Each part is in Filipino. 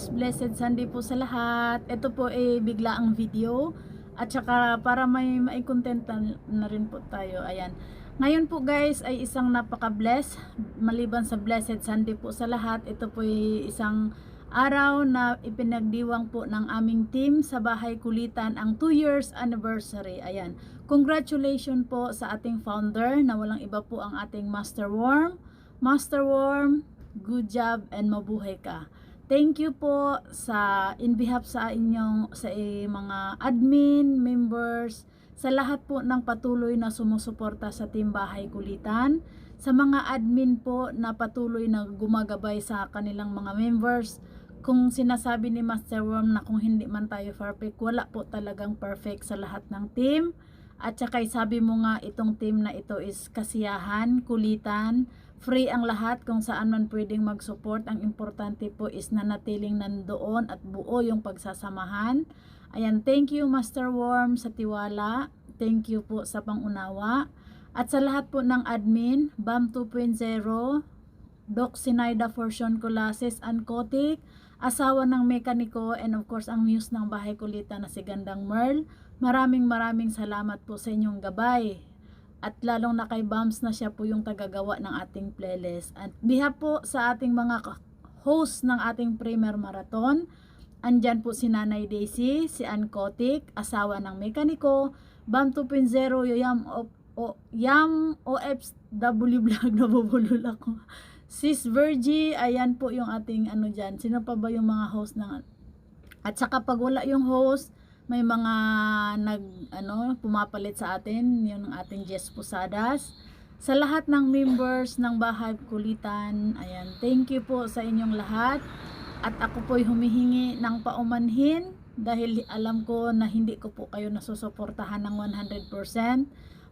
viewers, blessed Sunday po sa lahat. Ito po ay biglaang video at saka para may content na rin po tayo. Ayan. Ngayon po guys ay isang napaka-bless maliban sa blessed Sunday po sa lahat. Ito po ay isang araw na ipinagdiwang po ng aming team sa Bahay Kulitan ang 2 years anniversary. Ayan. Congratulations po sa ating founder na walang iba po ang ating Master Worm. Master Worm, good job and mabuhay ka. Thank you po sa in behalf sa inyong mga admin, members, sa lahat po ng patuloy na sumusuporta sa Team Bahay Kulitan, sa mga admin po na patuloy na gumagabay sa kanilang mga members. Kung sinasabi ni Master Worm na kung hindi man tayo perfect, wala po talagang perfect sa lahat ng team. At saka sabi mo nga itong team na ito is kasiyahan, kulitan, free ang lahat kung saan man pwedeng mag-support. Ang importante po is nanatiling nandoon at buo yung pagsasamahan. Ayan, thank you Master Worm sa tiwala. Thank you po sa pangunawa. At sa lahat po ng admin, BAM 2.0, Doc Sinaida Fortune Colases and Kotik, asawa ng mekaniko, and of course ang muse ng Bahay Kulitan na si Gandang Merl. Maraming salamat po sa inyong gabay. At lalong na kay Bams na siya po yung tagagawa ng ating playlist. At biha po sa ating mga host ng ating Premier Marathon, andyan po si Nanay Daisy, si Ann Kotik, asawa ng mekaniko, BAM 2.0, Yam OFW vlog, nabubulol ako. Sis Virgie, ayan po yung ating ano dyan. Sino pa ba yung mga host ng... At saka pag wala yung host, may mga pumapalit sa atin, yung ating Jess Posadas. Sa lahat ng members ng Bahay Kulitan, ayan, thank you po sa inyong lahat. At ako po'y humihingi ng paumanhin dahil alam ko na hindi ko po kayo nasusuportahan ng 100%.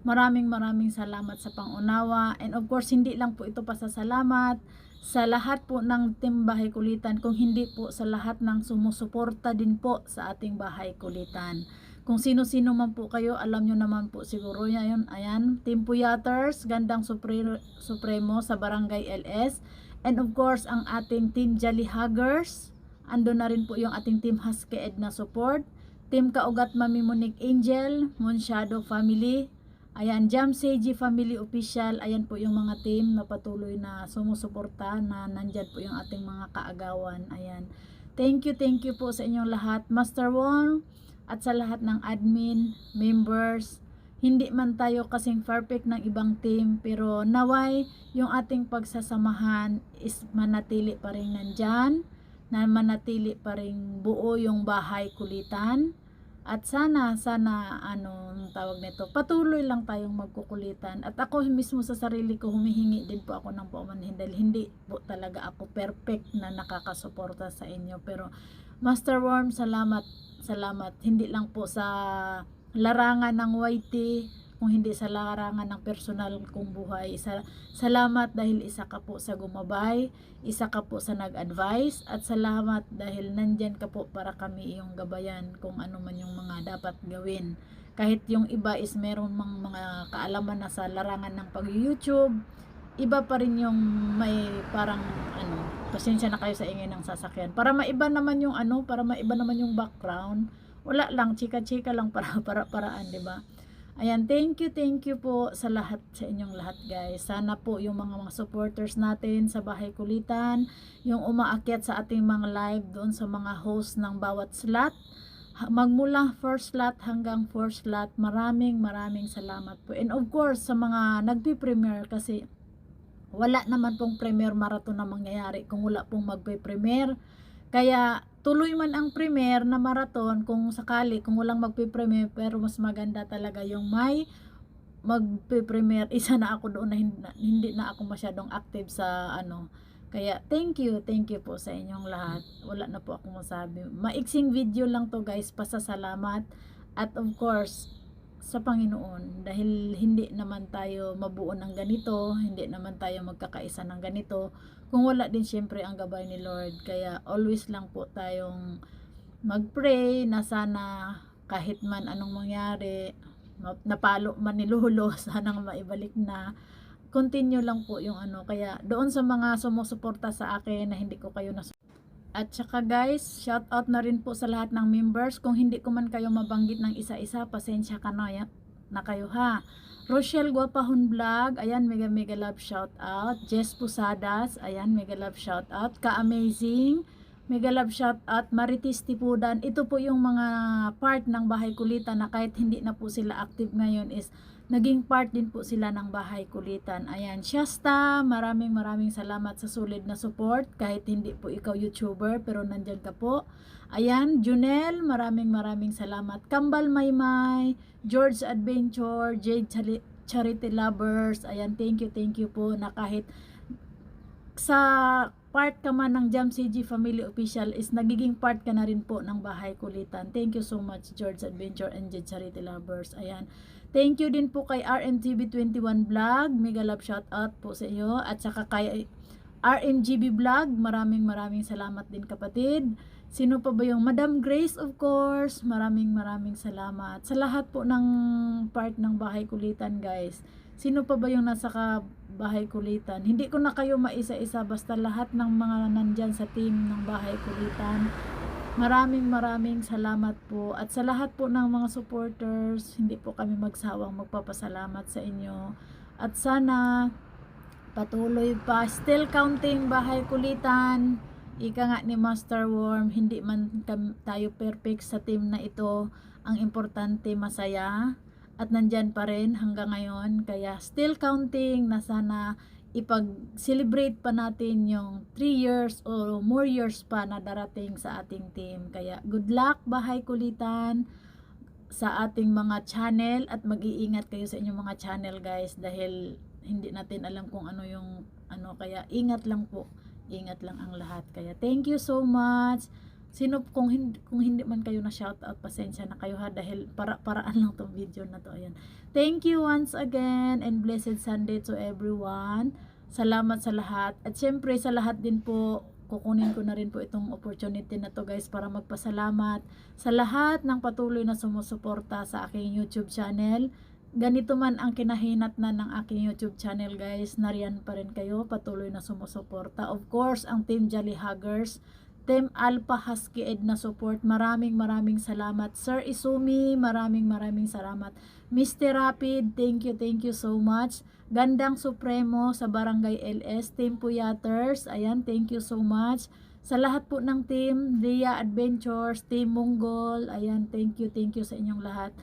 Maraming salamat sa pangunawa. And of course, hindi lang po ito pasasalamat sa lahat po ng Team Bahay Kulitan, kung hindi po sa lahat ng sumusuporta din po sa ating Bahay Kulitan. Kung sino-sino man po kayo, alam nyo naman po siguro yun. Ayan, Team Puyaters, Gandang Supremo sa Barangay LS. And of course, ang ating Team Jolly Huggers. Ando na rin po yung ating Team Husky Edna Support. Team Kaugat Mami Monique Angel, Monshadow Family. Ayan, Jam Seiji Family Official. Ayan po yung mga team na patuloy na sumusuporta, na nandyan po yung ating mga kaagawan. Ayan. Thank you po sa inyong lahat. Master Worm at sa lahat ng admin, members. Hindi man tayo kasing perfect ng ibang team, pero naway yung ating pagsasamahan is manatili pa rin nandyan, na manatili pa rin buo yung Bahay Kulitan. At sana tawag nito, patuloy lang tayong magkukulitan. At ako mismo sa sarili ko, humihingi din po ako ng paumanhin dahil hindi po talaga ako perfect na nakakasuporta sa inyo. Pero Master Worm, salamat. Hindi lang po sa larangan ng YT, kung hindi sa larangan ng personal kong buhay. Salamat dahil isa ka po sa gumabay, isa ka po sa nag-advise, at salamat dahil nandyan ka po para kami yung gabayan kung ano man yung mga dapat gawin. Kahit yung iba is meron mga kaalaman na sa larangan ng pag-YouTube, iba pa rin yung may parang pasensya na kayo sa ingay ng sasakyan. Para maiba naman yung background. Wala lang, chika-chika lang paraan, di ba? Ayan, thank you po sa lahat, sa inyong lahat guys. Sana po yung mga supporters natin sa Bahay Kulitan, yung umaakyat sa ating mga live doon sa mga host ng bawat slot, magmula first slot hanggang fourth slot, maraming salamat po. And of course, sa mga nagpi-premiere, kasi wala naman pong premiere marathon na mangyayari kung wala pong magpi-premiere. Kaya tuloy man ang premiere na marathon kung sakali, kung walang magpe-premiere, pero mas maganda talaga yung may magpe-premiere. Isa na ako doon na hindi na ako masyadong active sa Kaya thank you po sa inyong lahat. Wala na po akong masabi. Maiksing video lang to guys, pasasalamat. At of course, sa Panginoon, dahil hindi naman tayo mabuo ng ganito, hindi naman tayo magkakaisa ng ganito kung wala din syempre ang gabay ni Lord. Kaya always lang po tayong mag-pray na sana kahit man anong mangyari, napalo man ni Lolo, sana maibalik na. Continue lang po yung kaya doon sa mga sumusuporta sa akin na hindi ko kayo At saka guys, shout out na rin po sa lahat ng members. Kung hindi ko man kayo mabanggit ng isa-isa, pasensya ka na kayo ha. Rochelle Guapahon Vlog, ayan, mega mega love shout out. Jess Pusadas, ayan, mega love shout out. Ka-amazing, mega love shout out. Marites Tipudan, ito po yung mga part ng Bahay Kulitan na kahit hindi na po sila active ngayon is naging part din po sila ng Bahay Kulitan. Ayan, Shasta, maraming salamat sa solid na support. Kahit hindi po ikaw YouTuber, pero nandyan ka po. Ayan, Junel, maraming salamat. Kambal Maymay, George Adventure, Jade Charity Lovers. Ayan, thank you po na kahit sa part ka man ng Jam CG Family Official is nagiging part ka na rin po ng Bahay Kulitan. Thank you so much, George Adventure and Jade Charity Lovers. Ayan. Thank you din po kay RMTV21 Vlog. Mega love shout out po sa iyo. At saka kay RMGB Vlog. Maraming salamat din kapatid. Sino pa ba yung Madam Grace, of course. Maraming salamat. Sa lahat po ng part ng Bahay Kulitan, guys. Sino pa ba yung nasa Bahay Kulitan? Hindi ko na kayo maisa-isa, basta lahat ng mga nandyan sa team ng Bahay Kulitan. Maraming salamat po. At sa lahat po ng mga supporters, hindi po kami magsawang magpapasalamat sa inyo. At sana patuloy pa. Still counting Bahay Kulitan. Ika nga ni Master Worm, hindi man tayo perfect sa team na ito. Ang importante masaya. At nandyan pa rin hanggang ngayon. Kaya still counting na sana ipag-celebrate pa natin yung 3 years or more years pa na darating sa ating team. Kaya good luck Bahay Kulitan sa ating mga channel at mag-iingat kayo sa inyong mga channel guys dahil hindi natin alam kung ano yung kaya ingat lang po. Ingat lang ang lahat. Kaya thank you so much. Sino kung hindi man kayo na shout out, pasensya na kayo ha dahil paraan lang tong video na to. Ayan. Thank you once again and blessed Sunday to everyone. Salamat sa lahat. At syempre sa lahat din po kukunin ko na rin po itong opportunity na to guys para magpasalamat sa lahat ng patuloy na sumusuporta sa aking YouTube channel. Ganito man ang kinahinat na ng aking YouTube channel guys, nariyan pa rin kayo, patuloy na sumusuporta. Of course, ang Team Jolly Huggers, Team Alpha Husky Ed na support, maraming salamat. Sir Isumi, maraming salamat. Mr. Rapid, thank you so much. Gandang Supremo sa Barangay LS, Team Puyaters, ayan, thank you so much. Sa lahat po ng team, Dia Adventures, Team Mongol, ayan, thank you sa inyong lahat.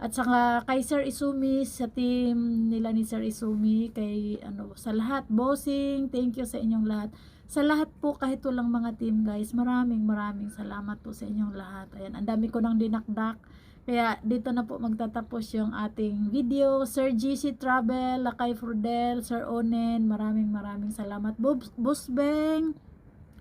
At saka kay Sir Isumi, sa team nila ni Sir Isumi, kay sa lahat, bossing, thank you sa inyong lahat. Sa lahat po, kahit walang mga team guys, maraming salamat po sa inyong lahat. Ayan, ang dami ko nang dinakdak. Kaya dito na po magtatapos yung ating video. Sir GC Travel, Lakay Frudel, Sir Onen, maraming salamat. Busbeng,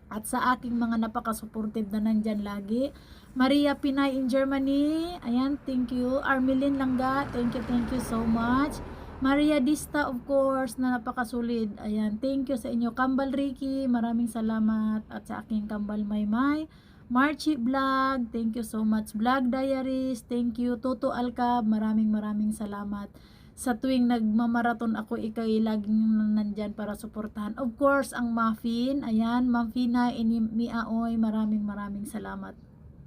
at sa aking mga napaka-supportive na nandyan lagi. Maria Pinay in Germany, ayan, thank you. Armelin Langga, thank you so much. Maria Dista, of course, na napakasulit, ayan, thank you sa inyo. Kambal Ricky, maraming salamat. At sa aking Kambal Maymay. Marchi Vlog, thank you so much. Vlog Diaries, thank you. Toto Alcab, maraming salamat. Sa tuwing nagmamaraton ako, ikay laging nandyan para suportahan. Of course, ang Muffin, ayan, Muffina, Miaoy, maraming salamat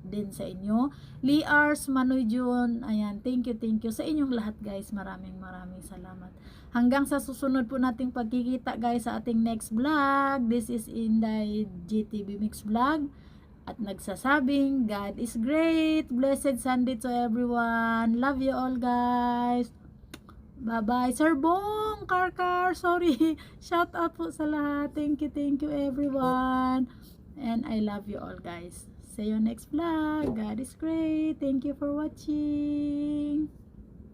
din sa inyo. Liars, Manoy Jun, ayan, thank you sa inyong lahat guys, maraming salamat. Hanggang sa susunod po nating pagkikita guys sa ating next vlog. This is Inday GTV Mix Vlog at nagsasabing God is great. Blessed Sunday to everyone. Love you all guys. Bye-bye. Sir Bong, Karkar, sorry. Shout out po sa lahat. Thank you everyone. And I love you all guys. See you next vlog. God is great. Thank you for watching.